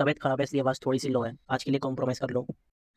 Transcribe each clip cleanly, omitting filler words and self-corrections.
तबीयत खराब है इसलिए आवाज़ थोड़ी सी लो है। आज के लिए कॉम्प्रोमाइज़ कर लो।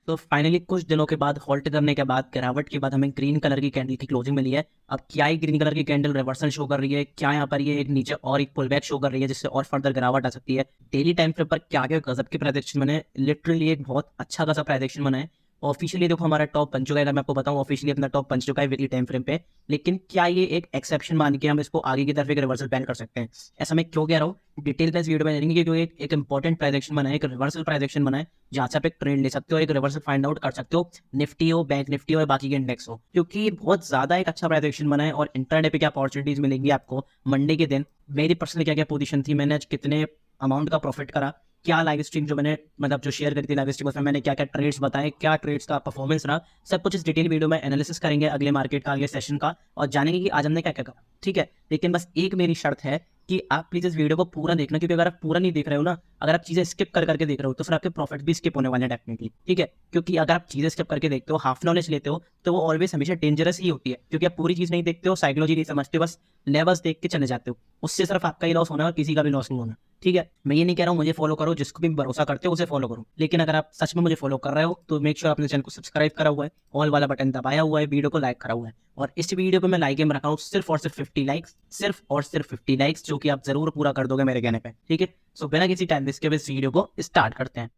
तो फाइनली कुछ दिनों के बाद होल्ड करने के बाद गिरावट के बाद हमें ग्रीन कलर की कैंडल की क्लोजिंग मिली है। अब क्या ये ग्रीन कलर की कैंडल रिवर्सल शो कर रही है, क्या यहाँ पर ये एक नीचे और एक पुल बैक शो कर रही है जिससे और फर्दर गिरावट आ सकती है। डेली टाइम फ्रेम पर क्या क्या गजब के प्रेडिक्शन बने, लिटरली एक बहुत अच्छा खासा प्रेडिक्शन बना है। ऑफिशियली देखो हमारा टॉप बन चुका है, अगर मैं आपको बताऊं ऑफिशियली अपना टॉप बन चुका है वीकली टाइम फ्रेम पे। लेकिन क्या ये एक एक्सेप्शन मान के हम इसको आगे की तरफ एक रिवर्सल प्लान कर सकते हैं? ऐसा मैं क्यों कह रहा हूँ डिटेल में इस वीडियो में जानेंगे, क्योंकि एक इंपॉर्टेंट प्रेडिक्शन बना है, एक रिवर्सल प्रेडिक्शन बना है जहाँ से आप एक ट्रेंड ले सकते हो, एक रिवर्सल फाइंड आउट कर सकते हो, निफ्टी हो, बैंक निफ्टी हो या बाकी के इंडेक्स हो। क्योंकि बहुत ज्यादा एक अच्छा प्रेडिक्शन बना है और इंटरडे पे क्या अपॉर्चुनिटीज मिलेंगी आपको मंडे के दिन। मेरी पर्सनल क्या क्या पोजीशन थी, मैंने आज कितने अमाउंट का प्रॉफिट करा, क्या लाइव स्ट्रीम जो मैंने मतलब जो शेयर करी थी लाइव स्ट्रीम, उसमें मैंने क्या क्या ट्रेड्स बताए, क्या ट्रेड्स का परफॉर्मेंस रहा, सब कुछ इस डिटेल वीडियो में एनालिसिस करेंगे अगले मार्केट का, अगले सेशन का, और जानेंगे कि आज हमने क्या क्या करा। ठीक है, लेकिन बस एक मेरी शर्त है कि आप प्लीज इस वीडियो को पूरा देखना, क्योंकि अगर आप पूरा नहीं देख रहे हो ना, अगर आप चीजें स्किप करके देख रहे हो तो फिर आपके प्रॉफिट भी स्किप होने वाले हैं डेफिनेटली। ठीक है, क्योंकि अगर आप चीजें स्किप करके देखते हो, हाफ नॉलेज लेते हो, तो वो ऑलवेज हमेशा डेंजरस ही होती है, क्योंकि आप पूरी चीज नहीं देखते हो, साइकोलॉजी नहीं समझते, बस लेवल्स देख के चले जाते हो। उससे सिर्फ आपका ही लॉस होना है और किसी का भी लॉस नहीं होना। ठीक है, मैं ये नहीं कह रहा हूँ मुझे फॉलो करो, जिसको भी भरोसा करते हो उसे फॉलो करो, लेकिन अगर आप सच में मुझे फॉलो कर रहे हो तो मेक श्योर आपने चैनल को सब्सक्राइब करा हुआ है, ऑल वाला बटन दबाया हुआ है, वीडियो को लाइक करा हुआ है। और इस वीडियो पे मैं लाइक एम रखा हूँ सिर्फ और सिर्फ 50 लाइक्स, सिर्फ और सिर्फ 50 लाइक्स, जो कि आप जरूर पूरा कर दोगे मेरे कहने पे। ठीक है, सो बिना किसी टाइम वेस्ट के इस वीडियो को स्टार्ट करते हैं।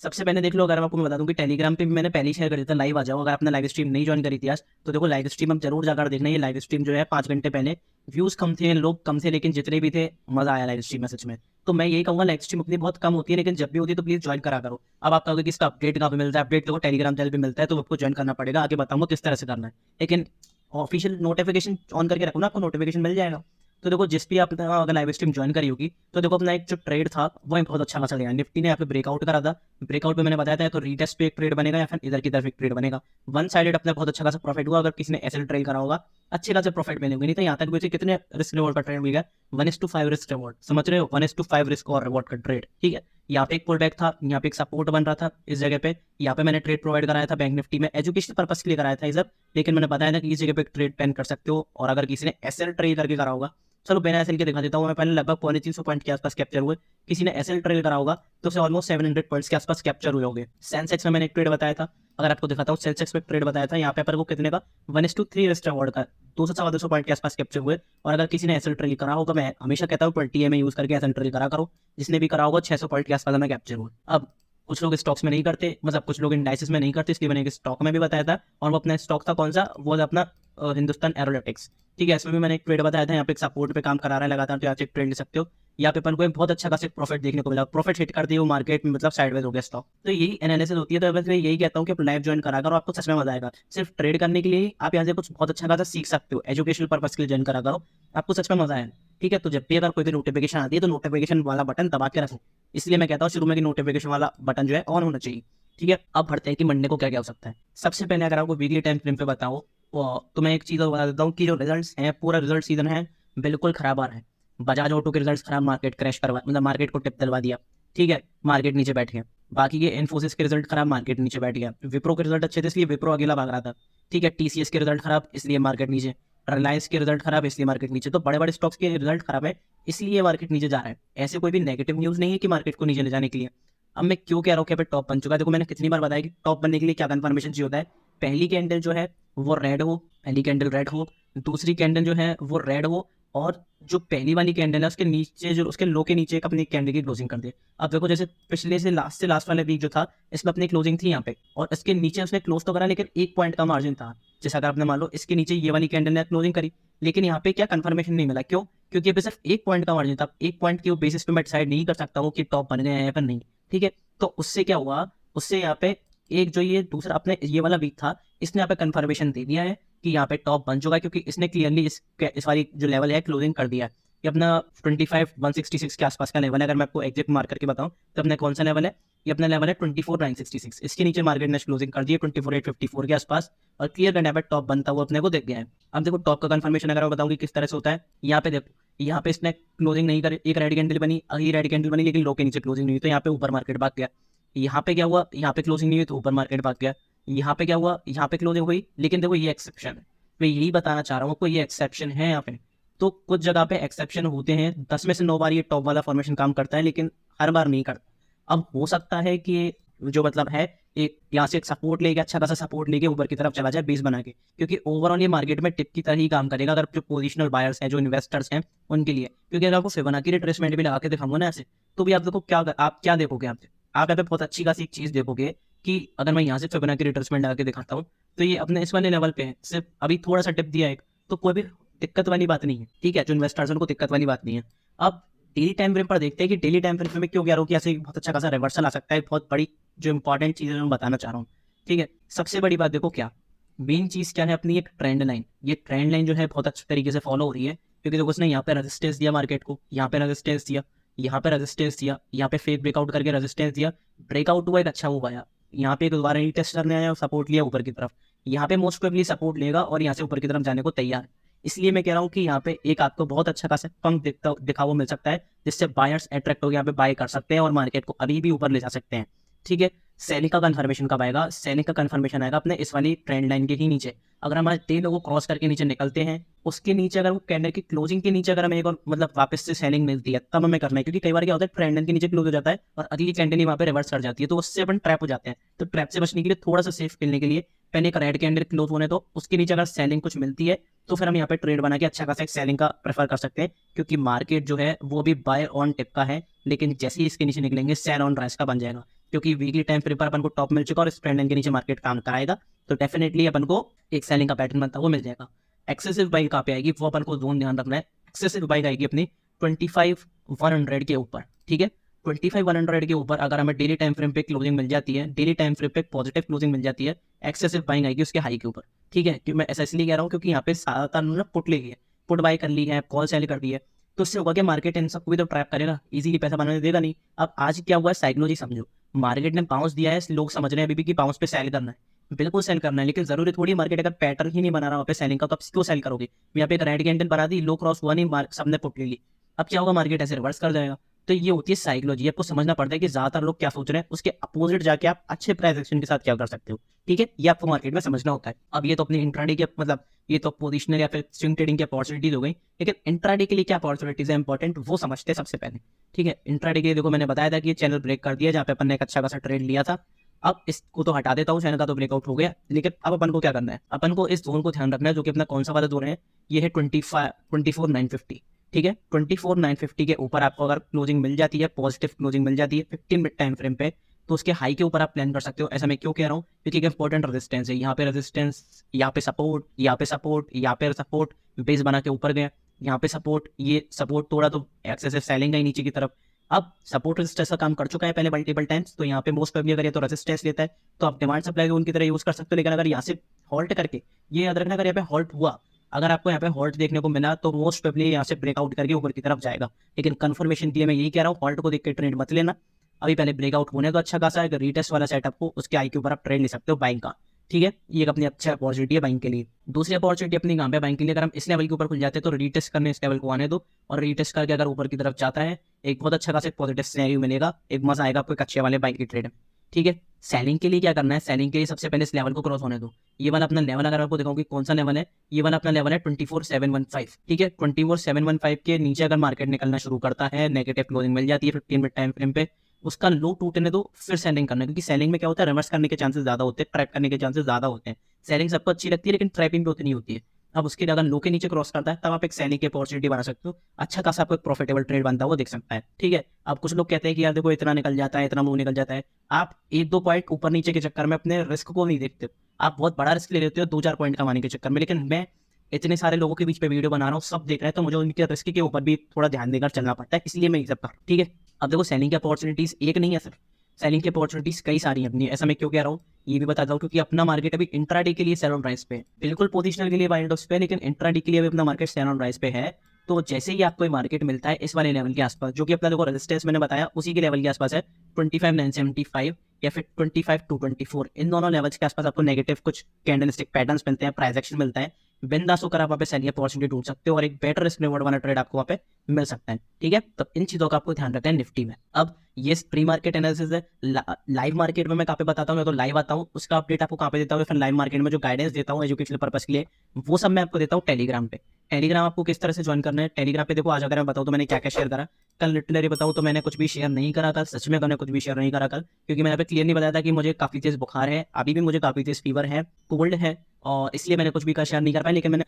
सबसे पहले देख लो, अगर आपको मैं बता दूं कि टेलीग्राम पे भी मैंने पहले ही शेयर कर दिया था, लाइव आ जाओ। अगर आपने लाइव स्ट्रीम नहीं ज्वाइन करी थी आज, तो देखो लाइव स्ट्रीम अब जरूर जाकर देखना। ये लाइव स्ट्रीम जो है 5 घंटे पहले, व्यूज कम थे, लोग कम थे, लेकिन जितने भी थे मजा आया लाइव स्ट्रीम में सच में। तो मैं यही कहूंगा लाइव स्ट्रीम अपनी बहुत कम होती है, लेकिन जब भी होती है तो प्लीज ज्वाइन करा करो। अब आप कहोगे कि इसका अपडेट कहाँ पे मिलता है, अपडेट देखो टेलीग्राम चैनल पे मिलता है, तो आपको ज्वाइन करना पड़ेगा, आगे बताऊंगा किस तरह से करना है। लेकिन ऑफिशियल नोटिफिकेशन ऑन करके रखो ना, आपको नोटिफिकेशन मिल जाएगा। तो देखो जिस भी आपने अगर लाइव स्ट्रीम ज्वाइन करी होगी, तो देखो अपना एक जो ट्रेड था वो बहुत अच्छा खासा गया। निफ्टी ने यहाँ पे ब्रेकआउट करा था, ब्रेकआउट पे मैंने बताया था तो रीटेस्ट पे एक ट्रेड बनेगा या फिर इधर की तरफ एक ट्रेड बनेगा। वन साइडेड अपना बहुत अच्छा खासा प्रॉफिट हुआ। अगर किसी ने ऐसे ट्रेड करा होगा अच्छे खासे प्रॉफिट मिलेंगे, नहीं तो यहाँ तक भी कितने रिस्क रिवॉर्ड का ट्रेड मिल गया, 1:5 रिस्क रिवॉर्ड, समझ रहे हो, 1:5 रिस्क और रिवॉर्ड का ट्रेड। ठीक है, यहाँ पे एक पुल बैक था, यहाँ पे एक सपोर्ट बन रहा था इस जगह पे, यहाँ पे मैंने ट्रेड प्रोवाइड कराया था बैंक निफ्टी में, एजुकेशन पर्पस के लिए कराया था ये सब। लेकिन मैंने बताया था कि इस जगह पे ट्रेड पेन कर सकते हो, और अगर किसी ने एसएल ट्रेड करके करा होगा, चलो बिना एसएल के दिखा देता हूँ मैं, पहले लगभग 350 पॉइंट के आसपास कैप्चर हुए। किसी ने एसएल ट्रेड करा होगा तो उसे ऑलमोस्ट 700 पॉइंट्स के आसपास कैप्चर हुए होंगे। सेंसेक्स में मैंने एक ट्रेड बताया था, अगर आपको दिखाता हूँ, सेंसेक्स में ट्रेड बताया था, यहाँ पे पर वो कितने का 1:3 रिस्क रिवॉर्ड का 200-250 पॉइंट के आसपास कैप्चर हुए। और अगर किसी ने एसएल ट्रेड करा होगा, मैं हमेशा कहता हूँ 20 यूज करके एसएल ट्रेड करा करो, जिसने भी करा होगा 600 पॉइंट के आसपास में कैप्चर हुए। अब कुछ लोग स्टॉक्स में नहीं करते, मतलब कुछ लोग इंडाइसिस में नहीं करते, इसलिए मैंने एक स्टॉक में भी बताया था, और वो अपना स्टॉक था कौन सा, वो था अपना हिंदुस्तान एरोनॉटिक्स। ठीक है, इसमें भी मैंने एक ट्रेड बताया था, यहाँ पे एक सपोर्ट पे काम करा रहा है लगातार, तो यहाँ से एक ट्रेड ले सकते हो। यहाँ पे अपन को एक बहुत अच्छा खासा प्रॉफिट देखने को मिला, प्रॉफिट हिट कर दिया वो मार्केट में, मतलब साइडवेज हो गया स्टॉक। तो यही एनालिसिस होती है। तो मैं यही कहता हूँ कि आप लाइव ज्वाइन करा करो, आपको सच में मजा आएगा। सिर्फ ट्रेड करने के लिए आप यहाँ से कुछ बहुत अच्छा खासा सीख सकते हो, एजुकेशनल पर्पज के लिए ज्वाइन करा करो, आपको सच में मजा आएगा। ठीक है, तो जब भी अगर कोई भी नोटिफिकेशन आती है तो नोटिफिकेशन वाला बटन दबा के रखो, इसलिए मैं कहता हूँ शुरू में कि नोटिफिकेशन वाला बटन जो है ऑन होना चाहिए। ठीक है, अब बढ़ते हैं कि मंडे को क्या क्या हो सकता है। सबसे पहले अगर आपको वीकली टाइम फ्रेम पे बताऊँ, तो मैं एक चीज़ और बता देता हूँ कि जो रिजल्ट्स हैं, पूरा रिजल्ट सीजन है बिल्कुल खराब आ रहा है। बजाज ऑटो के रिजल्ट्स खराब, मार्केट क्रैश करवा, मतलब मार्केट को टिप दिलवा दिया। ठीक है, मार्केट नीचे बैठ गया। बाकी के इन्फोसिस के रिजल्ट खराब, मार्केट नीचे बैठ गया। विप्रो के रिजल्ट अच्छे थे इसलिए विप्रो अकेला भाग रहा था। ठीक है, टीसीएस के रिजल्ट खराब इसलिए मार्केट नीचे, रिलायंस के रिजल्ट खराब इसलिए मार्केट नीचे। तो बड़े बड़े स्टॉक्स के रिजल्ट खराब है इसलिए मार्केट नीचे जा रहा है। ऐसे कोई भी नेगेटिव न्यूज़ नहीं है कि मार्केट को नीचे ले जाने के लिए। अब मैं क्यों कह रहा हूँ कि टॉप बन चुका है, देखो मैंने कितनी बार बताया कि टॉप बनने के लिए क्या कंफर्मेशन चाहिए होता है। पहली कैंडल जो है वो रेड हो, पहली कैंडल रेड हो, दूसरी कैंडल जो है वो रेड हो, और जो पहली वाली कैंडल है उसके नीचे, जो उसके लो के नीचे एक अपनी कैंडल की क्लोजिंग कर दे। अब देखो जैसे पिछले से लास्ट वाले वीक जो था, इसमें अपनी क्लोजिंग थी यहाँ पे, और इसके नीचे उसने क्लोज तो करा लेकिन 1 पॉइंट का मार्जिन था। जैसे अगर आपने मान लो इसके नीचे ये वाली कैंडल ने क्लोजिंग करी, लेकिन यहाँ पे क्या कंफर्मेशन नहीं मिला, क्यों? क्योंकि यहाँ पे सिर्फ 1 पॉइंट का मार्जिन था। 1 पॉइंट के बेसिस पे मैं डिसाइड नहीं कर सकता हूँ कि टॉप बन गए हैं या फिर नहीं। ठीक है, तो उससे क्या हुआ, उससे यहाँ पे एक जो ये दूसरा अपने ये वाला वीक था, इसने यहाँ पे कंफर्मेशन दे दिया है कि यहाँ पे टॉप बन चुका है, क्योंकि इसने क्लियरली इस वाली जो लेवल है क्लोजिंग कर दिया है। ये अपना 25,166 के आसपास का लेवल है। अगर मैं आपको एग्जैक्ट मार्क करके बताऊं तो अपना कौन सा लेवल है, ये अपना लेवल है 24,966। इसके नीचे मार्केट ने क्लोजिंग कर दी है 24,854 के आसपास, और क्लियर करने पे टॉप बनता हुआ अपने को दिख गया है। अब देखो टॉप का कंफर्मेशन अगर मैं बताऊं कि किस तरह से होता है, यहाँ पे देखो, यहाँ पे इसने क्लोजिंग नहीं करी, एक रेड कैंडल बनी, अगली रेड कैंडल बनी, लेकिन लो के नीचे क्लोजिंग नहीं हुई, तो यहाँ पे ऊपर मार्केट भाग गया। यहाँ पे क्या हुआ, यहाँ पे क्लोजिंग नहीं हुई तो ऊपर मार्केट भाग गया। यहाँ पे क्या हुआ, यहाँ पे क्लोजिंग हुई, लेकिन देखो ये एक्सेप्शन है, मैं यही बताना चाह रहा हूँ, कोई ये एक्सेप्शन है यहाँ पे। तो कुछ जगह पे एक्सेप्शन होते हैं, 10 में से 9 बार ये टॉप वाला फॉर्मेशन काम करता है, लेकिन हर बार नहीं करता। अब हो सकता है कि जो मतलब है एक यहाँ से एक सपोर्ट लेके, अच्छा खासा सपोर्ट लेके ऊपर की तरफ चला जाए बेस बना के, क्योंकि ओवरऑल ये मार्केट में टिप की तरह ही काम करेगा अगर जो पोजिशनल बायर्स हैं, जो इन्वेस्टर्स हैं उनके लिए। क्योंकि अगर आपको फिबोनाची रिट्रेसमेंट भी लगा के दिखाऊंगा ना ऐसे, तो भी आप देखो क्या, आप क्या देखोगे, आप यहाँ पे बहुत अच्छी खासी एक चीज देखोगे कि अगर मैं यहाँ से फिबोनाची रिट्रेसमेंट लगा के दिखाता हूँ, तो ये अपने इस वाले लेवल पे है, सिर्फ अभी थोड़ा सा टिप दिया है, तो कोई भी दिक्कत वाली बात नहीं है, ठीक है, जो इन्वेस्टर्स उनको दिक्कत वाली बात नहीं है। अब डेली टाइम फ्रेम पर देखते हैं कि डेली टाइम फ्रेम में क्यों कह रहा हूँ कि ऐसे बहुत अच्छा खासा रिवर्सल आ सकता है। बहुत बड़ी जो इंपॉर्टेंट चीज़ है मैं बताना चाह रहा हूँ, ठीक है। सबसे बड़ी बात देखो क्या, मेन चीज़ क्या है अपनी, एक ट्रेंड लाइन। ये ट्रेंड लाइन जो है बहुत अच्छे तरीके से फॉलो हो रही है, क्योंकि देखो उसने यहाँ पे रेजिस्टेंस दिया मार्केट को, यहाँ पे रेजिस्टेंस दिया, यहाँ पे रेजिस्टेंस दिया, यहाँ पे फेक ब्रेकआउट करके रेजिस्टेंस दिया, ब्रेकआउट हुआ, एक अच्छा मूव आया, यहाँ पे एक दोबारा रीटेस्ट करने आया और सपोर्ट लिया ऊपर की तरफ, यहाँ पे मोस्ट प्रोबेबली सपोर्ट लेगा और यहाँ से ऊपर की तरफ जाने को तैयार है। इसलिए मैं कह रहा हूँ कि यहाँ पे एक आपको बहुत अच्छा खासा पंप दिखा हुआ मिल सकता है, जिससे बायर्स अट्रैक्ट होकर यहाँ पे बाय कर सकते हैं और मार्केट को अभी भी ऊपर ले जा सकते हैं, ठीक है। सेलिंग का कंफर्मेशन कब आएगा, सेलिंग का कंफर्मेशन आएगा अपने इस वाली ट्रेंड लाइन के ही नीचे। अगर हम आज डे लोगों को क्रॉस करके नीचे निकलते हैं, उसके नीचे अगर वो कैंडल की क्लोजिंग के नीचे अगर हमें एक और मतलब वापस से सेलिंग मिलती है, तब हमें करना है, क्योंकि कई बार क्या होता है ट्रेंड लाइन के नीचे क्लोज हो जाता है और अगली कैंडल ही वहाँ पे रिवर्स कर जाती है, तो उससे अपन ट्रैप हो जाते हैं। तो ट्रैप से बचने के लिए थोड़ा सा सेफ खेलने के लिए पहले एक रेड कैंडल क्लोज होने दो, उसके नीचे अगर सेलिंग कुछ मिलती है तो फिर हम यहाँ पे ट्रेड बना के अच्छा खासा एक सेलिंग का प्रेफर कर सकते हैं, क्योंकि मार्केट जो है वो भी बाय ऑन टिप का है, लेकिन जैसे ही इसके नीचे निकलेंगे सेल ऑन राइस का बन जाएगा, क्योंकि वीकली टाइम फ्रेम पर अपन को टॉप मिल चुका और इस ट्रेंड लाइन के नीचे मार्केट काम कराएगा, तो डेफिनेटली अपन को एक सेलिंग का पैटर्न बनता हुआ मिल जाएगा। एक्सेसिव बाइंग कहाँ पे आएगी, वो अपन को जोन ध्यान रखना है। एक्सेसिव बाइंग आएगी अपनी 25,100 के ऊपर, ठीक है। 25,100 के ऊपर अगर हमें डेली टाइम फ्रेम पे क्लोजिंग मिल जाती है, डेली टाइम फ्रेम पे पॉजिटिव क्लोजिंग मिल जाती है, एक्सेसिव बाइंग आएगी उसके हाई के ऊपर, ठीक है। क्योंकि मैं ऐसा इसलिए कह रहा हूँ क्योंकि यहाँ पे ज्यादातर ना पुट ली है, पुट बाय कर ली है, कॉल सेल कर दी है, तो उससे होगा कि मार्केट इन सबको भी तो ट्रैप करेगा, इजीली पैसा बनाने देगा नहीं। अब आज क्या हुआ है, साइकोलॉजी समझो, मार्केट ने बाउंस दिया है, लोग समझ रहे हैं अभी भी कि बाउंस पे सेल करना है, बिल्कुल सेल करना है, लेकिन जरूरी थोड़ी मार्केट अगर पैटर्न ही नहीं बना रहा वहाँ पे सेलिंग का, तो आप क्यों सेल करोगे। यहाँ पे एक रेड कैंडल बना दी, लो क्रॉस हुआ नहीं, सबने पुट ले ली, अब क्या होगा, मार्केट ऐसे रिवर्स कर जाएगा। तो ये होती है साइकोलॉजी, आपको समझना पड़ता है कि ज्यादातर लोग क्या सोच रहे हैं, उसके अपोजिट जाके आप अच्छे प्राइस एक्शन के साथ क्या कर सकते हो, ठीक है। ये आपको मार्केट में समझना होता है। अब ये तो अपनी इंट्राडे के मतलब ये तो पोजिशनल या फिर स्विंग ट्रेडिंग की अपॉर्चुनिटीज हो गई, लेकिन इंट्राडे के लिए क्या अपॉर्चुनिटीज है इंपॉर्टेंट, वो समझते हैं सबसे पहले, ठीक है। इंट्राडे के लिए देखो मैंने बताया था कि ये चैनल ब्रेक कर दिया जहाँ पे अपन ने एक अच्छा खासा ट्रेड लिया था। अब इसको तो हटा देता हूँ, चैनल का तो ब्रेकआउट हो गया, लेकिन अब अपन को क्या करना है, अपन को इस जोन को ध्यान रखना है, जो कि अपना कौन सा वाला जोन है, ये है 24,950, ठीक है। 24,950 के ऊपर आपको अगर क्लोजिंग मिल जाती है, पॉजिटिव क्लोजिंग मिल जाती है 15 मिनट टाइम फ्रेम पे, तो उसके हाई के ऊपर आप प्लान कर सकते हो। ऐसा मैं क्यों कह रहा हूँ, क्योंकि एक इंपॉर्टेंट रेजिस्टेंस है, यहाँ पे रेजिस्टेंस, यहाँ पे सपोर्ट, यहाँ पे सपोर्ट, यहाँ पे सपोर्ट, बेस बना के ऊपर गया, यहाँ पे सपोर्ट, ये सपोर्ट तोड़ा तो एक्सेसिव सेलिंग है नीचे की तरफ। अब सपोर्ट रेजिस्टेंस का काम कर चुका है पहले मल्टीपल टाइम्स, तो यहाँ पे मोस्ट प्रोबेबली अगर ये तो रेजिस्टेंस लेता है तो आप डिमांड सप्लाई उनकी तरह यूज कर सकते हो, लेकिन अगर यहाँ से हॉल्ट करके, ये याद रखना, अगर यहाँ पे हॉल्ट हुआ, अगर आपको यहाँ पे हॉल्ट देखने को मिला तो मोस्ट प्रोबेबली यहाँ से ब्रेकआउट करके ऊपर की तरफ जाएगा, लेकिन कंफर्मेशन के लिए मैं यही कह रहा हूँ, हॉल्ट को देख के ट्रेड मत लेना, अभी पहले ब्रेकआउट होने तो अच्छा खासा है, रीटेस्ट वाला सेटअप को उसके आई के ऊपर आप ट्रेड ले सकते हो बाइंग का, ठीक है। ये एक अपनी अच्छा अपॉर्चुनिटी है बाइंग के लिए। दूसरी अपॉर्चुनिटी अपनी कहाँ पे बाइंग के लिए, अगर हम इस लेवल के ऊपर खुल जाते हैं तो रीटेस्ट करने इस लेवल को आने दो, और रीटेस्ट करके अगर ऊपर की तरफ जाता है, एक बहुत अच्छा खासा पॉजिटिव सिनेरियो मिलेगा, एक मजा आएगा आपको एक अच्छे वाले बाइंग की ट्रेड में, ठीक है। सेलिंग के लिए क्या करना है, सेलिंग के लिए सबसे पहले इस लेवल को क्रॉस होने दो। ये वाला अपना लेवल अगर आपको दिखाऊं कि कौन सा लेवल है, ये वाला अपना लेवल है 24,715, ठीक है। 24,715 के नीचे अगर मार्केट निकलना शुरू करता है, नेगेटिव क्लोजिंग मिल जाती है 15 मिनट टाइम फ्रेम पे, उसका लो टूटने दो, फिर सेलिंग करना है, क्योंकि सेलिंग में क्या होता है, रिवर्स करने के चांसेस ज्यादा होते हैं, ट्रैप करने के चांसेस ज्यादा होते हैं। सेलिंग सबको अच्छी लगती है, लेकिन ट्रैपिंग भी उतनी होती है। अब उसके लिए अगर लो के नीचे क्रॉस करता है, तब आप एक सेलिंग की अपॉर्चुनिटी बना सकते हो, अच्छा खासा आपको एक प्रॉफिटेबल ट्रेड बनता हुआ दिख सकता है, ठीक है। अब कुछ लोग कहते हैं कि यार देखो इतना निकल जाता है, इतना मूव निकल जाता है, आप एक दो पॉइंट ऊपर नीचे के चक्कर में अपने रिस्क को नहीं देखते, आप बहुत बड़ा रिस्क ले लेते हो 2-4 पॉइंट कमाने के चक्कर में, लेकिन मैं इतने सारे लोगों के बीच पे वीडियो बना रहा हूँ, सब देख रहे हैं, तो मुझे उनके रिस्क के ऊपर भी थोड़ा ध्यान देकर चलना पड़ता है, इसलिए मैं ये सब कर रहा हूँ, ठीक है। अब देखो सेलिंग की अपॉर्चुनिटीज एक नहीं है सिर्फ, सेलिंग की अपॉर्चुनिटीज कई सारी हैं अपनी, ऐसा मैं क्यों कह रहा हूँ ये भी बताता हूँ, क्योंकि अपना मार्केट अभी इंट्राडे के लिए सेल ऑन राइज पे है, बिल्कुल पोजिशनल के लिए बाइंड ऑफ पे है, लेकिन इंट्राडे के लिए अभी अपना मार्केट सेल ऑन राइज पे है। तो जैसे ही आपको मार्केट मिलता है इस वाले लेवल के आसपास, जो कि अपना देखो रेजिस्टेंस मैंने बताया उसी के लेवल के आसपास है 25,975 या फिर 25,224, इन दोनों लेवल्स के आसपास आपको नेगेटिव कुछ कैंडलस्टिक पैटर्न्स मिलते हैं, प्राइस एक्शन मिलता है, बिंदास होकर आप वहाँ पे सेलिंग अपॉर्चुनिटी ढूंढ सकते हो और एक बेटर रिस्क रिवॉर्ड वाला ट्रेड आपको वहाँ पे मिल सकता है, ठीक है। तो इन चीजों का आपको ध्यान रखना है निफ्टी में। अब ये प्री मार्केट एनालिसिस है। लाइव मार्केट में मैं कहाँ पे बताता हूँ, मैं तो लाइव आता हूँ, उसका अपडेट आपको कहाँ पे देता हूँ, फिर लाइव मार्केट में जो गाइडेंस देता हूँ एजुकेशनल पर्पस के लिए, वो सब मैं आपको देता हूँ टेलीग्राम पे। टेलीग्राम आपको किस तरह से ज्वाइन करना है टेलीग्राम पे, देखो आज अगर मैं बताऊँ तो मैंने क्या क्या शेयर करा। कल लिटरली बताऊँ तो मैंने कुछ भी शेयर नहीं करा कल, सच में मैंने कुछ भी शेयर नहीं करा कल, क्योंकि मैंने यहाँ पे क्लियरली बताया था कि मुझे काफी तेज बुखार है, अभी भी मुझे काफी तेज फीवर है, कोल्ड है, और इसलिए मैंने कुछ भी का शेयर नहीं कर पाया। लेकिन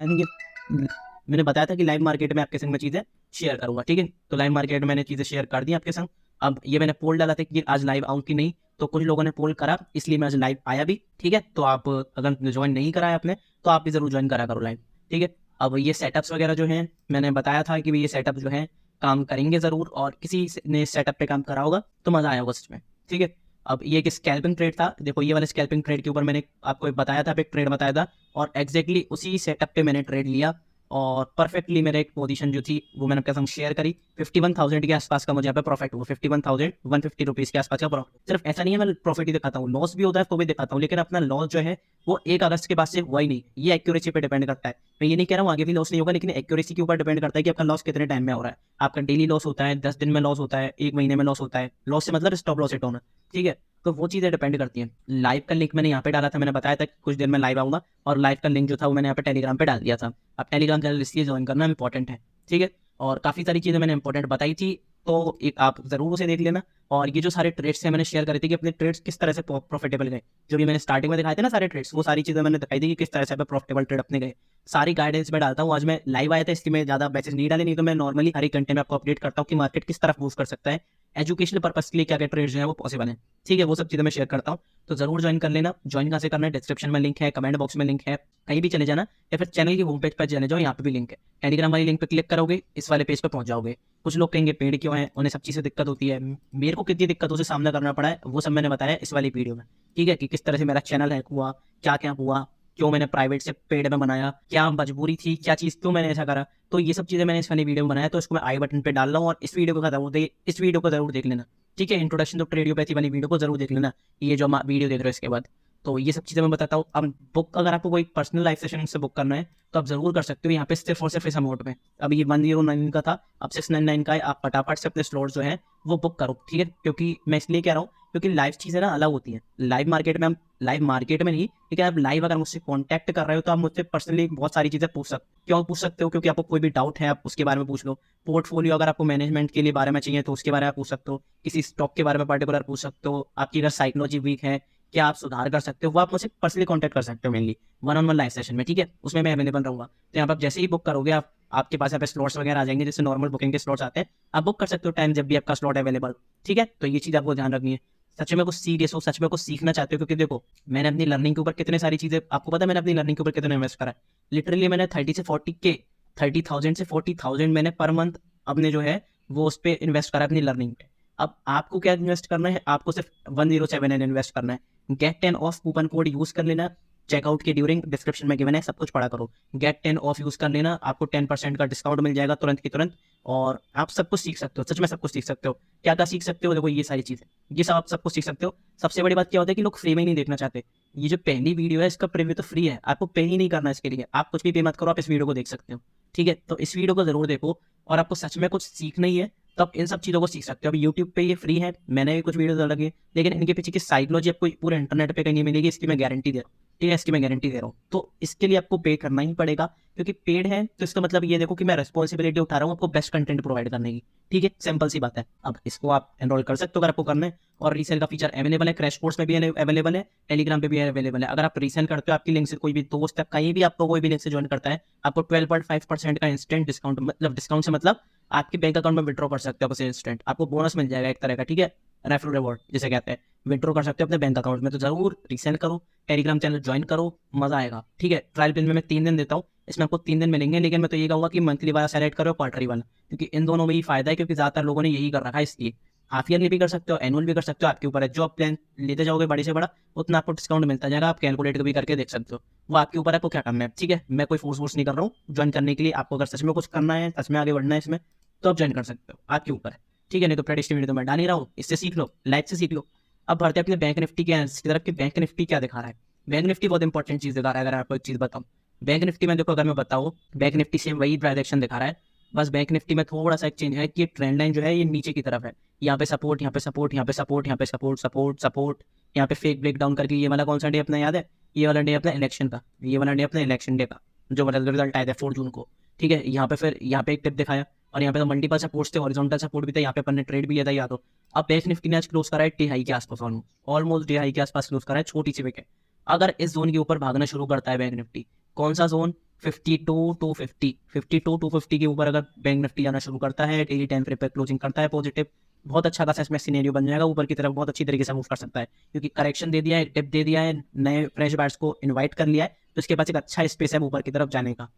मैंने बताया था कि लाइव मार्केट में आपके संग में चीजें शेयर करूंगा, ठीक है। तो लाइव मार्केट में मैंने चीजें शेयर कर दी आपके संग। अब ये मैंने पोल डाला था कि आज लाइव आऊं कि नहीं, तो कुछ लोगों ने पोल करा, इसलिए मैं आज लाइव आया भी, ठीक है। तो आप अगर ज्वाइन नहीं करा है आपने, तो आप भी जरूर ज्वाइन करा करो लाइव, ठीक है। अब ये सेटअप्स वगैरह जो हैं, मैंने बताया था कि ये सेटअप जो है काम करेंगे जरूर, और किसी ने सेटअप पे काम करा होगा तो मजा आया होगा सच में, ठीक है। अब ये एक स्कैल्पिंग ट्रेड था, देखो ये वाले स्कैल्पिंग ट्रेड के ऊपर मैंने आपको एक बताया था, एक ट्रेड बताया था, और एग्जैक्टली उसी सेटअप पे मैंने ट्रेड लिया, और परफेक्टली मेरे एक पोजीशन जो थी वो मैंने आपके साथ शेयर करी। 51,000 के आसपास का मुझे यहाँ पे प्रॉफिट हुआ, 51,150 के आसपास का प्रॉफिट। सिर्फ ऐसा नहीं है मैं प्रॉफिट ही दिखाता हूँ, लॉस भी होता है तो भी दिखाता हूँ, लेकिन अपना लॉस जो है वो 1 अगस्त के बाद से हुआ ही नहीं, ये एक्यूरेसी पे डिपेंड करता है। मैं ये नहीं कह रहा हूँ आगे भी लॉस नहीं होगा, लेकिन एक्यूरेसी के ऊपर डिपेंड करता है कि आपका लॉस कितने टाइम में हो रहा है। आपका डेली लॉस होता है, 10 दिन में लॉस होता है, 1 महीने में लॉस होता है, लॉस से मतलब स्टॉप लॉस हिट होना, ठीक है। तो वो चीज़ें डिपेंड करती हैं। लाइव का लिंक मैंने यहाँ पे डाला था, मैंने बताया था कि कुछ देर में लाइव आऊंगा, और लाइव का लिंक जो था वो मैंने यहाँ पे टेलीग्राम पे डाल दिया था। अब टेलीग्राम चैनल इसलिए ज्वाइन करना इंपॉर्टेंट है, ठीक है। और काफ़ी सारी चीज़ें मैंने इंपॉर्टेंट बताई थी, तो एक आप ज़रूर उसे देख लेना। और ये जो सारे ट्रेड्स हैं मैंने शेयर करे थे कि अपने ट्रेड्स किस तरह से प्रॉफिटेबल गए, जो भी मैंने स्टार्टिंग में दिखाए थे ना सारे ट्रेड्स, वो सारी चीज़ें मैंने दिखाई थी कि किस तरह से प्रॉफिटेबल ट्रेड अपने गए, सारी गाइडेंस में डालता हूँ। आज मैं लाइव आया था इसलिए मैं ज़्यादा मैसेज नहीं डाले, नहीं तो मैं नॉर्मली हर एक घंटे में आपको अपडेट करता हूँ कि मार्केट किस तरफ मूव कर सकता है, एजुकेशनल पर्पस के लिए क्या क्या ट्रेड्स जो है वो पॉसिबल है, ठीक है। वो सब चीज़ें मैं शेयर करता हूँ, तो जरूर ज्वाइन कर लेना। ज्वाइन कहाँ से करना है, डिस्क्रिप्शन में लिंक है, कमेंट बॉक्स में लिंक है, कहीं भी चले जाना, या फिर चैनल की होम पेज पर चले जाओ, यहाँ पे भी लिंक है। टेलीग्राम वाली लिंक पे क्लिक करोगे, इस वाले पेज पे पहुंच जाओगे। कुछ लोग कहेंगे पेड़ क्यों है, उन्हें सब चीज़ें दिक्कत होती है, मेरे को कितनी दिक्कतों से सामना करना पड़ा है वो सब मैंने बताया इस वाली वीडियो में, ठीक है। कि किस तरह से मेरा चैनल हैक हुआ, क्या क्या हुआ, क्यों मैंने प्राइवेट से पेड में बनाया, क्या मजबूरी थी, क्या चीज़ क्यों मैंने ऐसा करा, तो ये सब चीज़ें मैंने इस वाली वीडियो में बनाया। तो इसको मैं आई बटन पे डाल रहा हूँ, और इस वीडियो को इस वीडियो को जरूर देख लेना, ठीक है। इंट्रोडक्शन टू रेडियोपैथी वाली वीडियो को जरूर देख लेना, ये जो वीडियो देख रहे हो इसके बाद। तो ये सब चीज़ें मैं बताता हूँ। अब बुक अगर आपको कोई पर्सनल लाइफ सेशन से बुक करना है तो आप जरूर कर सकते हो, यहाँ पे सिर्फ और सिर्फ इस अमाउंट में। अब ये 109 का था, अब 699 का है, आप फटाफट से अपने स्लॉट जो है वो बुक करो, ठीक है। क्योंकि मैं इसलिए कह रहा हूँ क्योंकि लाइव चीज़ें ना अलग होती हैं, लाइव मार्केट में हम लाइव मार्केट में नहीं, लेकिन आप लाइव अगर मुझसे कॉन्टैक्ट कर रहे हो तो आप मुझसे पर्सनली बहुत सारी चीज़ें पूछ सकते हो। क्यों पूछ सकते हो, क्योंकि आपको कोई भी डाउट है आप उसके बारे में पूछ लो। पोर्टफोलियो अगर आपको मैनेजमेंट के लिए बारे में चाहिए तो उसके बारे में आप पूछ सकते हो, किसी स्टॉक के बारे में पर्टिकुलर पूछ सकते हो, आपकी अगर साइकोलॉजी वीक है, क्या आप सुधार कर सकते हो, वो आप मुझसे पर्सनली कॉन्टैक्ट कर सकते हो मेनली 1-on-1 लाइव सेशन में, ठीक है। उसमें मैं अवेलेबल रहूंगा। तो यहाँ पर आप जैसे ही बुक करोगे, आप आपके पास यहाँ पे स्लॉट्स वगैरह आ जाएंगे, जैसे नॉर्मल बुकिंग के स्लॉट्स आते हैं, आप बुक कर सकते हो टाइम जब भी आपका स्लॉट अवेलेबल, ठीक है। तो ये चीज़ आपको ध्यान रखनी है। सच में कुछ सीरियस हो, सच में कुछ सीखना चाहते हो, क्योंकि देखो मैंने अपनी लर्निंग के ऊपर कितने सारी चीज़ें, आपको पता है मैंने अपनी लर्निंग के ऊपर कितना इन्वेस्ट करा है। लिटरली मैंने 30,000 से 40,000 मैंने पर मंथ अपने जो है वो उस पर इन्वेस्ट करा अपनी लर्निंग पे। अब आपको क्या इन्वेस्ट करना है, आपको सिर्फ 1079 इन्वेस्ट करना है। Get 10 off coupon code use कर लेना, चेकआउट के ड्यूरिंग डिस्क्रिप्शन में गिवन है, सब कुछ पढ़ा करो। गेट 10 ऑफ यूज कर लेना, आपको 10% का डिस्काउंट मिल जाएगा तुरंत की तुरंत, और आप सब कुछ सीख सकते हो, सच में सब कुछ सीख सकते हो। क्या क्या सीख सकते हो, देखो ये सारी चीजें, ये सब आप सब कुछ सीख सकते हो। सबसे बड़ी बात क्या होता है कि लोग फ्री में ही नहीं देखना चाहते। ये जो पहली वीडियो है इसका प्रीव्यू तो फ्री है, आपको पे ही नहीं करना इसके लिए, आप कुछ भी पे मत करो, आप इस वीडियो को देख सकते हो, ठीक है। तो इस वीडियो को जरूर देखो, और आपको सच में कुछ सीखना ही है तो आप इन सब चीज़ों को सीख सकते हो। अब यूट्यूब पे ये फ्री है, मैंने भी कुछ वीडियोस डाली, लेकिन इनके पीछे की साइकोलॉजी आपको पूरे इंटरनेट पे कहीं नहीं मिलेगी, इसकी मैं गारंटी दे रहा हूँ, ठीक है, इसकी मैं गारंटी दे रहा हूँ। तो इसके लिए आपको पे करना ही पड़ेगा, क्योंकि पेड है तो इसका मतलब ये देखो कि मैं रिस्पॉन्सिबिलिटी उठा रहा हूँ आपको बेस्ट कंटेंट प्रोवाइड करने की, ठीक है, सिंपल सी बात है। अब इसको आप एनरोल कर सकते हो अगर आपको करना है। और रीसेल का फीचर अवेलेबल है, क्रैश कोर्स में भी अवेलेबल है, टेलीग्राम पे भी अवेलेबल है। अगर आप रीसेल करते हो, आपकी लिंक से कोई भी दोस्त है, कहीं भी आपको कोई भी लिंक से ज्वाइन करता है, आपको 12.5% का इंस्टेंट डिस्काउंट, मतलब डिस्काउंट से मतलब आपके बैंक अकाउंट में विड्रॉ कर सकते हो बस इंस्टेंट, आपको बोनस मिल जाएगा एक तरह का, ठीक है, रेफरल रिवॉर्ड जिसे कहते हैं, विड्रॉ कर सकते हो अपने बैंक अकाउंट में। तो जरूर रीसेल करो, टेलीग्राम चैनल ज्वाइन करो, मजा आएगा, ठीक है। ट्रायल पीरियड में मैं 3 दिन देता हूँ, इसमें आपको 3 दिन मिलेंगे, लेकिन मैं तो ये कहूँगा कि मंथली वाला सेलेक्ट करो, क्वार्टरली वाला, क्योंकि इन दोनों में ही फायदा है, क्योंकि ज्यादातर लोगों ने यही कर रखा है। इसलिए हाफ ईयरली भी कर सकते हो, एनुअल भी कर सकते हो, आपके ऊपर है। जो आप प्लान लेते जाओगे बड़े से बड़ा, उतना आपको डिस्काउंट मिलता जाएगा, आप कैलकुलेट भी करके देख सकते हो, वो आपके ऊपर है आपको क्या करना है, ठीक है। मैं कोई फोर्स नहीं कर रहा हूँ ज्वाइन करने के लिए, आपको अगर सच में कुछ करना है, सच में आगे बढ़ना है इसमें, तो आप ज्वाइन कर सकते हो, आपके ऊपर है, ठीक है। नहीं तो प्रेडिक्शन वीडियो तो मैं डाल नहीं रहा हूँ, इससे सीख लो, लाइव से सीख लो। अब बढ़ते अपने बैंक निफ्टी के तरफ कि बैंक निफ्टी क्या दिखा रहा है। बैंक निफ्टी बहुत इंपॉर्टेंट चीज दिखा रहा है, अगर आपको एक चीज बताऊँ। बैंक निफ्टी में देखो, अगर मैं बताऊँ, बैंक निफ्टी सेम वही ट्रांजेक्शन दिखा रहा है, बस बैंक निफ्टी में थोड़ा सा एक चेंज है कि ट्रेंड लाइन जो है ये नीचे की तरफ है, यहाँ पे सपोर्ट, यहाँ पे सपोर्ट, यहाँ पे सपोर्ट, यहाँ पे सपोर्ट, सपोर्ट सपोर्ट, यहाँ पे फेक ब्रेक डाउन करके ये वाला कौन सा डे अपना याद है, ये वाला डे अपना इलेक्शन का, ये वाला डे अपना इलेक्शन डे का जो मतलब रिजल्ट आया था 4 जून को, ठीक है। यहाँ पे फिर यहाँ पे एक टिप दिखाया और यहाँ पे तो मल्टीपल सपोर्ट्स थे, हॉरिजॉन्टल सपोर्ट भी था, यहाँ पे अपन ने ट्रेड भी किया था या तो। अब बैंक निफ्टी ने आज क्लोज करा है टी हाई के आसपास, ऑलमोस्ट टी हाई के आसपास क्लोज करा है, छोटी सी विकेट। अगर इस जोन के ऊपर भागना शुरू करता है बैंक निफ्टी, कौन सा जोन, 52 250 के ऊपर अगर बैंक निफ्टी जाना शुरू करता है, डेली टाइम फ्रेम पे क्लोजिंग करता है पॉजिटिव, बहुत अच्छा खासा इसमें सिनेरियो बन जाएगा, ऊपर की तरफ बहुत अच्छी तरीके से मूव कर सकता है, क्योंकि करेक्शन दे दिया है, टिप दे दिया है, नए फ्रेश बायर्स को इनवाइट कर लिया है, तो इसके पास एक अच्छा स्पेस है ऊपर की तरफ जाने का।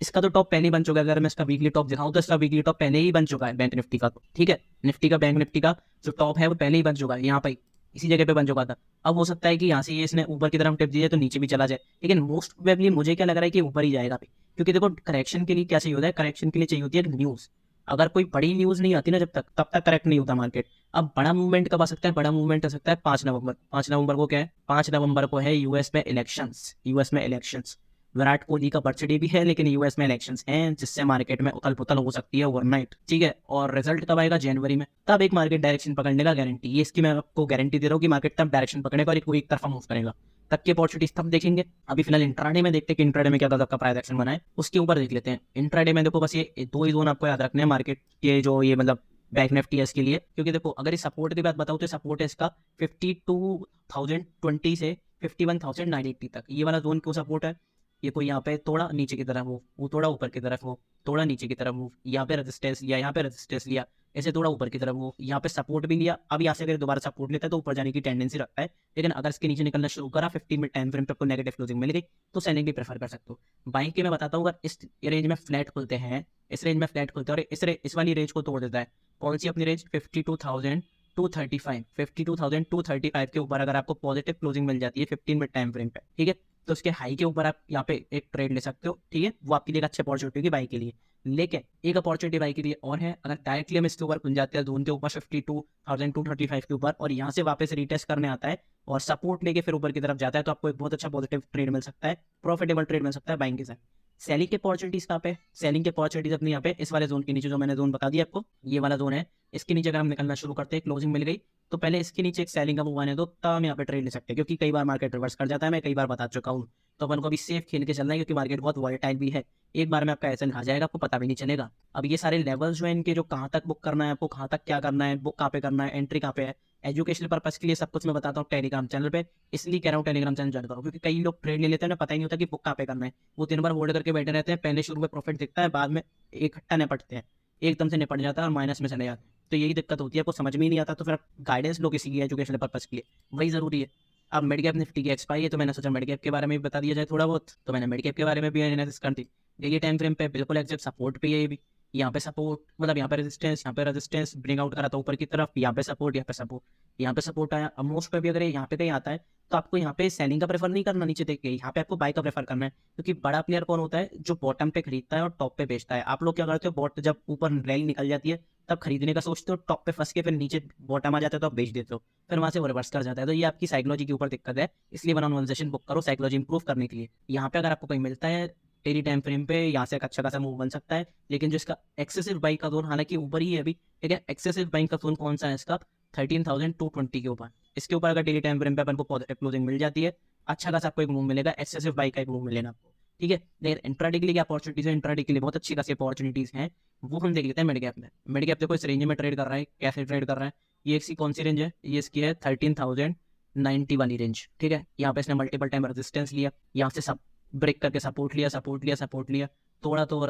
इसका तो टॉप पहले ही बन चुका है, अगर मैं इसका वीकली टॉप दिखाऊं तो इसका वीकली टॉप पहले ही बन चुका है बैंक निफ्टी का, तो ठीक है, निफ्टी का बैंक निफ्टी का जो टॉप है वो पहले ही बन चुका है, यहाँ पे इसी जगह पे बन चुका था। अब हो सकता है कि यहाँ से ये इसने ऊपर की तरफ टिप दी है तो नीचे भी चला जाए, लेकिन मोस्ट प्रोबेबली मुझे क्या लग रहा है कि ऊपर ही जाएगा अभी, क्योंकि देखो करेक्शन के लिए क्या चाहिए होता है, करेक्शन के लिए चाहिए होती है न्यूज़। अगर कोई बड़ी न्यूज़ नहीं आती ना जब तक, तब तक करेक्ट नहीं होता मार्केट। अब बड़ा मूवमेंट कब आ सकता है, बड़ा मूवमेंट आ सकता है 5 नवंबर। 5 नवंबर को क्या है, 5 नवंबर को है यूएस में इलेक्शंस, यूएस में इलेक्शंस। विराट कोहली का बर्थडे भी है, लेकिन यूएस में इलेक्शंस हैं, जिससे मार्केट में उथल पुथल हो सकती है ओवरनाइट, ठीक है। और रिजल्ट कब आएगा, जनवरी में, तब एक मार्केट डायरेक्शन पकड़ने का गारंटी, ये इसकी मैं आपको गारंटी दे रहा हूँ कि मार्केट तब डायरेक्शन पकड़ेगा और एक तरफा मूव करेगा, तब की अपॉर्चुनिटीज तब देखेंगे। अभी फिलहाल इंट्राडे में देखते हैं कि इंट्राडे में क्या तब का प्राइस एक्शन बना है, उसके ऊपर देख लेते हैं। इंट्राडे में देखो बस ये 2 ही जोन आपको याद रखने हैं मार्केट के, जो ये मतलब बैंक निफ्टी है इसके लिए, क्योंकि देखो अगर इस सपोर्ट की बात बताऊँ तो सपोर्ट है इसका 52,020 से 51,980 तक, ये वाला जोन क्यों सपोर्ट है, ये कोई यहाँ पे थोड़ा नीचे की तरफ वो थोड़ा ऊपर की तरफ हो, थोड़ा नीचे की तरफ मूव, यहाँ पे रेजिस्टेंस लिया, यहाँ पे रेजिस्टेंस लिया, ऐसे थोड़ा ऊपर की तरफ मूव, यहाँ पे सपोर्ट भी लिया। अब यहाँ से अगर दोबारा सपोर्ट लेता है तो ऊपर जाने की टेंडेंसी रखता है, लेकिन अगर इसके नीचे निकलना शुरू करा 15 मिनट टाइम फ्रेम पे आपको नेगेटिव क्लोजिंग मिल गई तो सेलिंग भी प्रेफर कर सकते हो। बाइंग के मैं बताता हूँ, अगर इस रेंज में फ्लैट खुलते हैं, इस रेंज में फ्लैट खुलते हैं और इस वाली रेंज को तोड़ देता है, कौन सी अपनी रेंज 52,235, 52,235 के ऊपर अगर आपको पॉजिटिव क्लोजिंग मिल जाती है 15 मिनट टाइम फ्रेम पे, ठीक है, तो उसके हाई के ऊपर आप यहाँ पे एक ट्रेड ले सकते हो, ठीक है, वो आपके लिए एक अच्छी अपॉर्चुनिटी होगी बाई के लिए। लेकिन एक अपॉर्चुनिटी बाई के लिए और है, अगर डायरेक्टली हम इसके ऊपर खुल जाते हैं जोन के ऊपर 52,235 के ऊपर और यहाँ से वापस रिटेस्ट करने आता है और सपोर्ट लेके फिर ऊपर की तरफ जाता है, तो आपको एक बहुत अच्छा पॉजिटिव ट्रेड मिल सकता है, प्रॉफिटेबल ट्रेड मिल सकता है बाइंग के साथ। सेलिंग के अपॉर्चुनिटीज कहाँ पे, सेलिंग के अपॉर्चुनिटीज अपने यहाँ पे इस वाले जोन के नीचे, जो मैंने जोन बता दिया आपको, ये वाला जोन है, इसके नीचे अगर हम निकलना शुरू करते हैं, क्लोजिंग मिल गई, तो पहले इसके नीचे एक सेलिंग का मूव आने दो, तब हम यहाँ पे ट्रेड ले सकते हैं, क्योंकि कई बार मार्केट रिवर्स कर जाता है, मैं कई बार बता चुका हूँ। तो अपन को अभी सेफ खेल के चलना है, क्योंकि मार्केट बहुत वॉलेटाइल भी है, एक बार में आपका ऐसा आ जाएगा आपको पता भी नहीं चलेगा। अब ये सारे लेवल्स जो है इनके, जो कहाँ तक बुक करना है आपको, कहाँ तक क्या करना है, बुक कहाँ पे करना है, एंट्री कहाँ पे है, एजुकेशनल पर्पस के लिए सब कुछ मैं बताता हूँ टेलीग्राम चैनल पे, इसलिए कह रहा हूँ टेलीग्राम चैनल ज्वाइन करो, क्योंकि कई लोग ट्रेड ले लेते हैं ना, पता ही नहीं होता कि बुक कहाँ पे करना है, वो दिन भर होल्ड करके बैठे रहते हैं, पहले शुरू में प्रॉफिट दिखता है, बाद में इकट्ठा निपटते हैं, एकदम से निपट जाता है और माइनस में चले जाते हैं, तो यही दिक्कत होती है, आपको समझ में ही नहीं आता, तो फिर गाइडेंस लो किसी की एजुकेशनल पर्पस के लिए, वही जरूरी है। अब मिड कैप निफ्टी की एक्सपायरी है, तो मैंने सोचा मिड कैप के बारे में भी बता दिया जाए थोड़ा बहुत, तो मैंने मिड कैप के बारे में भी एनालिसिस कर दी। ये टाइम फ्रेम पे बिल्कुल एग्जैक्ट सपोर्ट पे है ये भी, यहाँ पे सपोर्ट मतलब यहाँ पे रेजिस्टेंस, यहाँ पे रेजिस्टेंस ब्रिंग आउट करा था ऊपर की तरफ, यहाँ पे सपोर्ट, यहाँ पे सपोर्ट, यहाँ पे सपोर्ट आया। अब मोस्ट पे भी अगर यहाँ पे कहीं आता है तो आपको यहाँ पे सेलिंग का प्रेफर नहीं करना नीचे देख के, यहाँ पे आपको बाय का प्रेफर करना है, क्योंकि बड़ा प्लेयर कौन होता है, जो बॉटम पे खरीदता है और टॉप पे बेचता है। आप लोग क्या करते हो, बॉट जब ऊपर रैली निकल जाती है तब खरीदने का सोचते हो, टॉप पे फंस के फिर नीचे बॉटम आ जाता है तो आप बेच देते हो, फिर वहां से वो रिवर्स कर जाता है, तो ये आपकी साइकोलॉजी के ऊपर दिक्कत है, इसलिए one on one session book करो साइकोलॉजी इंप्रूव करने के लिए। यहाँ पे अगर आपको कहीं मिलता है डेली टाइम फ्रेम पे, यहाँ से एक अच्छा खासा मूव बन सकता है, लेकिन जो इसका एक्सेसिव बाइंग का जोन हालांकि ऊपर ही है अभी, ठीक है, एक्सेसिव बाइंग का जोन कौन सा है इसका, 13,220 के ऊपर, इसके ऊपर अगर डेली टाइम फ्रेम पे अपन को पॉजिटिव क्लोजिंग मिल जाती है, अच्छा खासा आपको एक मूव मिलेगा, एक्सेसिव बाइंग का एक मूव मिलेगा आपको, ठीक है। लेकिन इंट्राडे के लिए क्या अपॉर्चुनिटीज है, इंट्राडे के लिए बहुत अच्छी खासी अपॉर्चुनिटीज हैं, वो हम देख लेते हैं मिड कैप में। मिड कैप देखो इस रेंज में ट्रेड कर रहा है, कैसे ट्रेड कर रहा है, ये इसकी कौन सी रेंज है, ये इसकी है 13,090 वाली रेंज, ठीक है। यहाँ पे इसने मल्टीपल टाइम रेजिस्टेंस लिया, यहाँ से सब ब्रेक करके सपोर्ट लिया, सपोर्ट लिया, सपोर्ट लिया, थोड़ा तो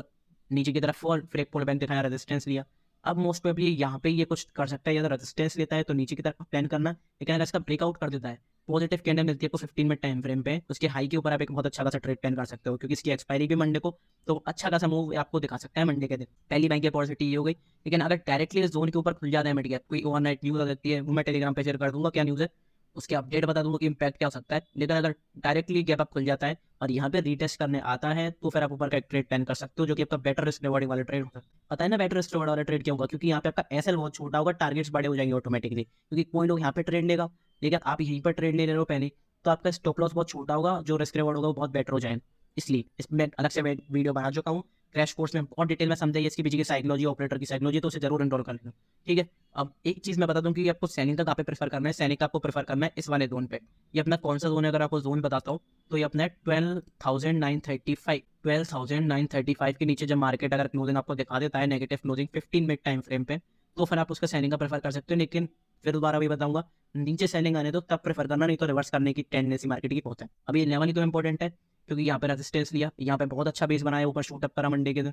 नीचे की तरफ फॉल, फिर एक पुल बैक दिखाया, रेजिस्टेंस लिया। अब मोस्ट प्रोबेबली यहाँ पे ये कुछ कर सकता है, या तो रेजिस्टेंस लेता है तो नीचे की तरफ प्लान करना, लेकिन अगर इसका ब्रेकआउट कर देता है, पॉजिटिव कैंडल मिलती है आपको 15 मिनट टाइम फ्रेम पे, उसके हाई के ऊपर आप एक बहुत अच्छा खासा ट्रेड प्लान कर सकते हो, क्योंकि इसकी एक्सपायरी भी मंडे को, तो अच्छा खासा मूव आपको दिखा सकता है मंडे के दिन। पहली बैंक की अपॉर्चुनिटी ये हो गई, लेकिन अगर डायरेक्टली इस जोन के ऊपर खुल जाता है मिड कैप, कोई ओवरनाइट न्यूज आ जाती है, वो मैं टेलीग्राम पे शेयर कर दूंगा क्या न्यूज़ है, उसके अपडेट बता दूंगा कि इम्पैक्ट क्या हो सकता है। लेकिन अगर डायरेक्टली गैप अप खुल जाता है और यहाँ पे रीटेस्ट करने आता है, तो फिर आप ऊपर का एक ट्रेड प्लान कर सकते हो, जो कि आपका बेटर रिस्क रिवॉर्डिंग वाला ट्रेड होगा। पता है ना बेटर रिस्क रिवॉर्ड वाला ट्रेड क्या होगा, क्योंकि यहाँ पे आपका एसएल बहुत छोटा होगा, टारगेट्स बड़े हो जाएंगे ऑटोमेटिकली, क्योंकि कोई लोग यहाँ पे ट्रेड लेगा, लेकिन आप यहीं पर ट्रेड ले रहे हो पहले, तो आपका स्टॉप लॉस बहुत छोटा होगा, जो रिस्क रिवॉर्ड होगा वो बहुत बेटर हो जाएगा। इसलिए इसमें अलग से वीडियो बना चुका हूँ, क्रैश कोर्स में बहुत डिटेल में समझाइए इसके पीछे की साइकोलॉजी, ऑपरेटर की साइकोलॉजी, तो उसे जरूर एनरोल कर लेना, ठीक है। अब एक चीज़ मैं बता दूं कि आपको सैनिक का कहाँ पे प्रेफर करना है। सैनिक का आपको प्रेफर करना है इस वाले जोन पे। ये अपना कौन सा जोन है, अगर आपको जोन बताता हूँ तो ये अपना है 12,935। 12,935 के नीचे जब मार्केट अगर क्लोजिंग आपको दिखा देता है negative closing 15 minute time frame पे, तो फिर आप उसका सेलिंग का प्रेफर कर सकते हो। लेकिन फिर दोबारा भी बताऊंगा, नीचे सेलिंग आने दो तब प्रेफर करना, नहीं तो रिवर्स करने की टेंडेंसी मार्केट की बहुत है। अभी लेवल ही तो इंपॉर्टेंट है, क्योंकि यहाँ पे रेजिस्टेंस लिया, यहाँ पे बहुत अच्छा बेस बनाया, ऊपर शूट अप करा मंडे के दिन,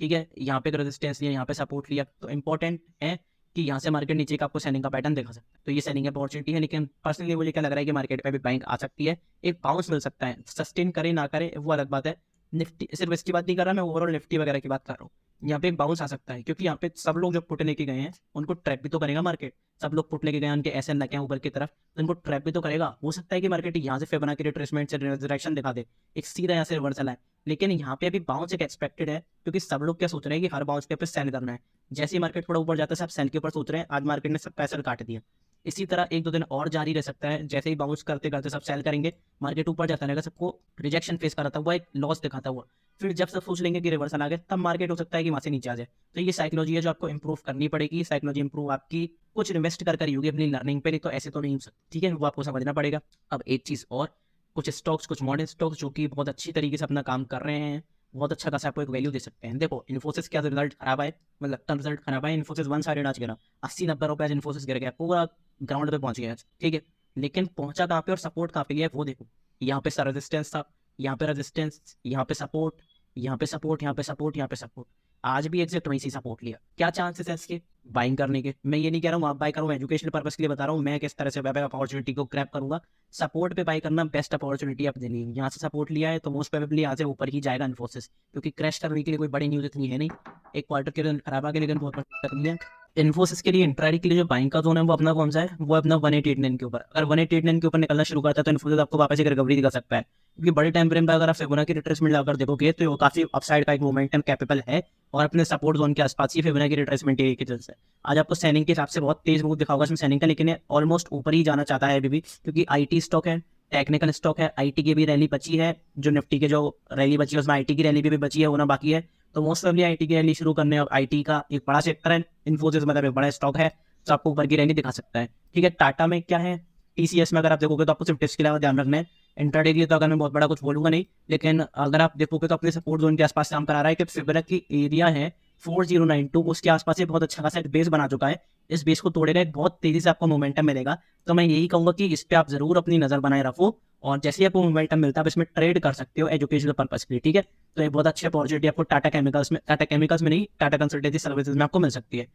ठीक है। यहाँ पे रेजिस्टेंस लिया, यहाँ पे सपोर्ट लिया, तो इंपॉर्टेंट है कि यहाँ से मार्केट नीचे का आपको सेलिंग का पैटर्न दिखा सकता है। तो ये सेलिंग अपॉर्चुनिटी है, लेकिन पर्सनली मुझे क्या लग रहा है कि मार्केट पे भी बाइंग आ सकती है, एक बाउंस मिल सकता है। सस्टेन करे ना करे वो अलग बात है। निफ्टी सिर्फ इसकी बात नहीं कर रहा मैं, ओवरऑल निफ्टी वगैरह की बात कर रहा हूँ। यहाँ पे एक बाउंस आ सकता है, क्योंकि यहाँ पे सब लोग जो पुट लेके गए हैं उनको ट्रैप भी तो करेगा मार्केट। सब लोग पुट लेके गए हैं, उनके एसएन लगे हैं ऊपर की तरफ, तो उनको ट्रैप भी तो करेगा। हो सकता है कि मार्केट यहाँ से फिबोनाची रिट्रेसमेंट से डायरेक्शन दिखा दे, एक सीधा यहाँ से रिवर्सल है। लेकिन यहाँ पे अभी बाउंस एक एक्सपेक्टेड है, क्योंकि सब लोग क्या सोच रहे हैं कि हर बाउंस पे सेल करना है। जैसे ही मार्केट थोड़ा ऊपर जाता है सब सेल के ऊपर सोच रहे हैं। आज मार्केट ने सब पैसा काट दिया। इसी तरह एक दो दिन और जारी रह सकता है, जैसे ही बाउंस करते करते सब सेल करेंगे, मार्केट ऊपर जाता रहेगा, सबको रिजेक्शन फेस कराता हुआ, एक लॉस दिखाता हुआ, फिर जब सब सोच लेंगे कि रिवर्सल आ गया, तब मार्केट हो सकता है कि वहां से नीचे आ जाए। तो ये साइकोलॉजी है जो आपको इंप्रूव करनी पड़ेगी। साइकोलॉजी इंप्रूव आपकी कुछ इन्वेस्ट कर कर होगी अपनी लर्निंग पे, नहीं तो ऐसे तो नहीं हो सकती, ठीक है। वो आपको समझना पड़ेगा। अब एक चीज और, कुछ स्टॉक्स, कुछ मॉडर्न स्टॉक्स जो कि बहुत अच्छी तरीके से अपना काम कर रहे हैं, बहुत अच्छा खासा आपको एक वैल्यू दे सकते हैं। देखो इन्फोसिस का रिजल्ट खराब है, मतलब का रिजल्ट खराब है। इन्फोसिस 1 साइड आज गिरा, 80-90 रुपए आज इन्फोसिस गिर गया, पूरा ग्राउंड पे पहुंच गया, ठीक है। लेकिन पहुंचा कहाँ पे और सपोर्ट कहाँ पे गया वो देखो। यहाँ पे रेजिस्टेंस था, यहाँ पे रेजिस्टेंस, यहाँ पे सपोर्ट, यहाँ पे सपोर्ट, यहाँ पे सपोर्ट, यहाँ पे सपोर्ट। आज भी एग्जैक्ट वहीं से सपोर्ट लिया। क्या चांसेस है इसके बाइंग करने के? मैं ये नहीं कह रहा हूँ आप बाय करो, एजुकेशनल पर्पस के लिए बता रहा हूँ मैं किस तरह से वेब अपॉर्चुनिटी को क्रैप करूंगा। सपोर्ट पे बाय करना बेस्ट अपॉर्चुनिटी अपने लिए। यहाँ से सपोर्ट लिया है तो मोस्ट प्रोबेबली यहाँ से ऊपर ही जाएगा इन्फोसिस, क्योंकि क्रैश करने के लिए कोई बड़ी न्यूज इतनी है नहीं। एक क्वार्टर के रिजल्ट खराब आ गया, लेकिन बहुत करनी है। इन्फोसिस के लिए इंट्राडे के लिए जो बाइंग का जोन है वो अपना कौन सा है? वो अपना 1889 के ऊपर। अगर 1889 के ऊपर निकलना शुरू करता है तो इन्फोसिस आपको वापस एक रिकवरी दिखा सकता है, क्योंकि बड़े टाइम फ्रेम पर अगर आप फिबोनाची रिट्रेसमेंट लगाकर देखोगे तो वो काफी अपसाइड का एक मोमेंटम कैपेबल है, और अपने सपोर्ट जोन के आसपास ही फिबोनाची रिट्रेसमेंट की तरफ से आज आपको सैनिक के हिसाब से बहुत तेज मूव दिखाऊंगा इसमें सैनिक का, लेकिन ऑलमोस्ट ऊपर ही जाना चाहता है अभी भी, क्योंकि आईटी स्टॉक है, टेक्निकल स्टॉक है। आईटी की भी रैली बची है, जो निफ्टी के जो रैली बची है उसमें आईटी की रैली भी बची है, होना बाकी है। तो मोस्ट ऑफली आईटी की रैली शुरू करने, और आईटी का एक बड़ा सेक्टर है इन्फोसिस, मतलब एक बड़ा स्टॉक है, तो आपको ऊपर की रैली दिखा सकता है, ठीक है। टाटा में क्या है, टीसीएस में अगर आप देखोगे तो आपको सिर्फ टिप्स के अलावा ध्यान रखना है। इंट्राडे के लिए तो अगर मैं बहुत बड़ा कुछ बोलूंगा नहीं, लेकिन अगर आप देखोगे तो अपने सपोर्ट जोन के आसपास काम करा रहा है कि फिबोनाची एरिया है 4092, उसके आसपास बहुत अच्छा खासा बेस बना चुका है। इस बेस को तोड़ेगा, एक बहुत तेजी से आपको मोमेंटम मिलेगा। तो मैं यही कहूंगा कि इस पे आप जरूर अपनी नजर बनाए रखो, और जैसे ही आपको मोमेंटम मिलता है आप इसमें ट्रेड कर सकते हो एजुकेशनल पर्पस के लिए, ठीक है। तो एक बहुत अच्छी अपॉर्चुनिटी आपको टाटा केमिकल्स में नहीं, टाटा कंसल्टेंसी सर्विसेज में आपको मिल सकती है।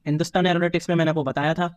हिंदुस्तान एरोनॉटिक्स में मैंने आपको बताया था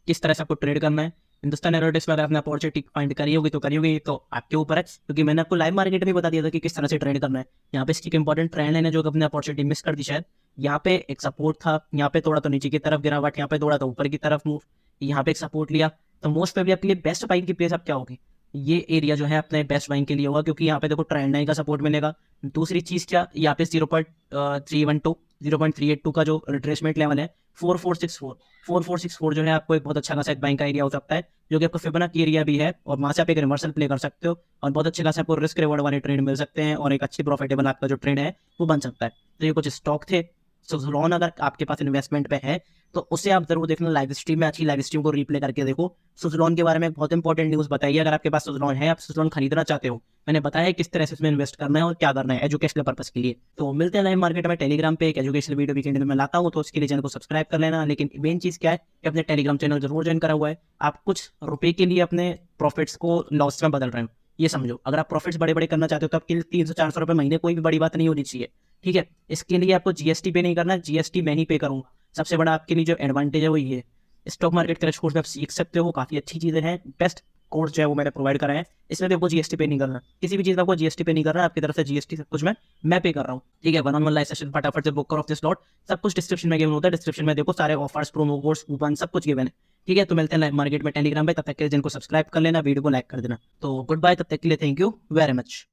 किस तरह से आपको ट्रेड करना है। हिंदुस्तान एरोनॉटिक्स में अगर आपने अपॉर्चुनिटी फाइंड करी होगी तो करी होगी, तो आपके ऊपर है, क्योंकि मैंने आपको लाइव मार्केट में बता दिया था कि किस तरह से ट्रेड करना है। यहाँ पे इसकी इंपॉर्टेंट ट्रेंड है जो अपने अपॉर्चुनिटी मिस कर दी शायद। यहाँ पे एक सपोर्ट था, यहाँ पे थोड़ा तो नीचे की तरफ गिरावट, यहाँ पे थोड़ा तो ऊपर की तरफ मूव, यहाँ पे एक सपोर्ट लिया। तो मोस्ट प्रोबेबली आपके लिए बेस्ट बाइंग की प्लेस अब क्या होगी, ये एरिया जो है अपने बेस्ट बाइंग के लिए होगा, क्योंकि यहाँ पे देखो ट्रेंड लाइन का सपोर्ट मिलेगा। दूसरी चीज क्या, यहाँ पे 0.312 0.382 का जो रिट्रेसमेंट लेवल है 4464 जो है आपको एक बहुत अच्छा खासा एक बाइंग का एरिया हो सकता है, जो कि आपको फिबोनाची एरिया भी है, और वहां से आप एक रिवर्सल प्ले कर सकते हो, और बहुत अच्छे खासे आपको रिस्क रिवॉर्ड वाले ट्रेड मिल सकते हैं, और एक अच्छी प्रॉफिटेबल आपका जो ट्रेड है वो बन सकता है। तो ये कुछ स्टॉक थे। सुज़लॉन अगर आपके पास इन्वेस्टमेंट पे है तो उसे आप जरूर देखना, लाइव स्ट्रीम में अच्छी लाइव स्ट्रीम को रिप्ले करके देखो। सुज़लॉन के बारे में बहुत इंपॉर्टेंट न्यूज बताइए, अगर आपके पास सुज़लॉन है, आप सुज़लॉन खरीदना चाहते हो, मैंने बताया है किस तरह से इसमें इन्वेस्ट करना है और क्या करना है एजुकेशनल पर्पस के लिए। तो मिलते हैं लाइव मार्केट में। टेलीग्राम पे एक एजुकेशनल वीडियो वीकेंड में लाता हूँ, तो उसके लिए चैनल को सब्सक्राइब कर लेना। लेकिन मेन चीज क्या है कि अपने टेलीग्राम चैनल जरूर ज्वाइन करा हुआ है। आप कुछ रुपए के लिए अपने प्रॉफिट्स को लॉस में बदल रहे हो, ये समझो। अगर आप प्रॉफिट्स बड़े बड़े करना चाहते हो तो आपके लिए 300-400 रुपए महीने कोई भी बड़ी बात नहीं होनी चाहिए, ठीक है। इसके लिए आपको जीएसटी पे नहीं करना, जीएसटी मैं ही पे करूंगा। सबसे बड़ा आपके लिए जो एडवांटेज है वो ये है। स्टॉक मार्केट क्रैश कोर्स में आप सीख सकते हो, काफी अच्छी चीजें हैं। बेस्ट कोर्स जो है वो मैंने प्रोवाइड करा है, इसमें भी आपको जीएसटी पे नहीं करना, किसी भी चीज का आपको जीएसटी पे नहीं करना, आपकी तरफ से जीएसटी सब कुछ मैं पे कर रहा हूँ, ठीक है। 1-on-1 लाइव सेशन फटाफट से बुक करो अपने स्लॉट, सब कुछ डिस्क्रिप्शन में गिवन होता है। डिस्क्रिप्शन में देखो सारे ऑफर्स, प्रोमो कोड्स, कूपन सब कुछ गिवन है, ठीक है। तो मिलते हैं लाइव मार्केट में टेलीग्राम पे, तब तक के लिए जिनको सब्सक्राइब कर लेना, वीडियो को लाइक कर देना। तो गुड बाय, तब तक के लिए थैंक यू वेरी मच।